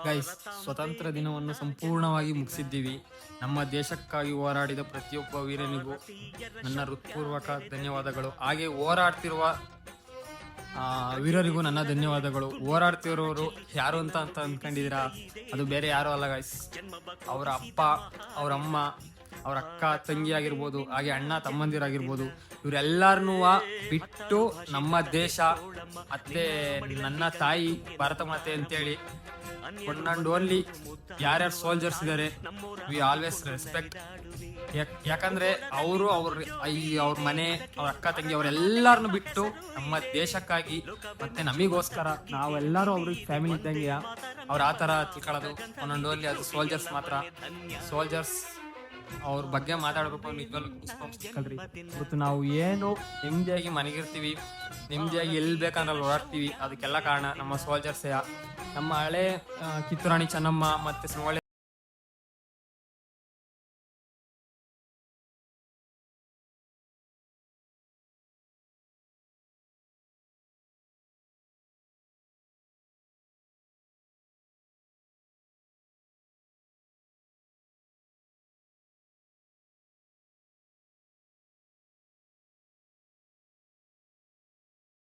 Guys, ಸ್ವತಂತ್ರ ದಿನವನ್ನು ಸಂಪೂರ್ಣವಾಗಿ ಮುಗಿಸಿದ್ದೀವಿ. ನಮ್ಮ ದೇಶಕ್ಕಾಗಿ ಹೋರಾಡಿದ ಪ್ರತಿಯೊಬ್ಬ ವೀರನಿಗೂ ನನ್ನ ಹೃತ್ಪೂರ್ವಕ ಧನ್ಯವಾದಗಳು. ಹಾಗೆ ಹೋರಾಡ್ತಿರುವ ವೀರರಿಗೂ ನನ್ನ ಧನ್ಯವಾದಗಳು. ಹೋರಾಡ್ತಿರೋರು ಯಾರು ಅಂತ ಅಂದ್ಕೊಂಡಿದ್ದೀರಾ? ಅದು ಬೇರೆ ಯಾರು ಅಲ್ಲ ಗೈಸ್, ಅವರ ಅಪ್ಪ, ಅವ್ರ ಅಮ್ಮ, ಅವ್ರ ಅಕ್ಕ ತಂಗಿ ಆಗಿರ್ಬೋದು, ಹಾಗೆ ಅಣ್ಣ ತಮ್ಮಂದಿರಾಗಿರ್ಬೋದು. ಇವರೆಲ್ಲರನ್ನೂ ಬಿಟ್ಟು ನಮ್ಮ ದೇಶ ಮತ್ತೆ ನನ್ನ ತಾಯಿ ಭಾರತ ಮಾತೆ ಅಂತೇಳಿ ಒನ್ ಅಂಡ್ ಓನ್ಲಿ ಯಾರ್ಯಾರು ಸೋಲ್ಜರ್ಸ್ ಇದ್ದಾರೆ, ವಿ ಆಲ್ವೇಸ್ ರೆಸ್ಪೆಕ್ಟ್. ಯಾಕಂದ್ರೆ ಅವರು ಅವ್ರ ಮನೆ, ಅವ್ರ ಅಕ್ಕ ತಂಗಿ ಅವರೆಲ್ಲರನ್ನು ಬಿಟ್ಟು ನಮ್ಮ ದೇಶಕ್ಕಾಗಿ ಮತ್ತೆ ನಮಿಗೋಸ್ಕರ ನಾವೆಲ್ಲರೂ ಅವ್ರಿಗೆ ಫ್ಯಾಮಿಲಿ ಇದ್ದಂಗೆ ಅವ್ರು ಆ ಥರ ತಿಳ್ಕೊಳ್ಳೋದು ಒನ್ ಅಂಡ್ ಓನ್ಲಿ ಅದು ಸೋಲ್ಜರ್ಸ್ ಮಾತ್ರ. ಸೋಲ್ಜರ್ಸ್ ಅವ್ರ ಬಗ್ಗೆ ಮಾತಾಡ್ಬೇಕು ನಿಜವಲ್ರಿ. ಇವತ್ತು ನಾವು ಏನು ನೆಮ್ಮದಿಯಾಗಿ ಮನೆಗಿರ್ತೀವಿ, ನೆಮ್ಮದಿಯಾಗಿ ಎಲ್ಲಿ ಬೇಕಂದ್ರೆ ಓಡಾಡ್ತೀವಿ, ಅದಕ್ಕೆಲ್ಲ ಕಾರಣ ನಮ್ಮ ಸೋಲ್ಜರ್ಸೇ. ನಮ್ಮ ಹಳೆ ಕಿತ್ತೂರಾಣಿ ಚೆನ್ನಮ್ಮ ಮತ್ತೆ ಸಂಗೊಳ್ಳಿ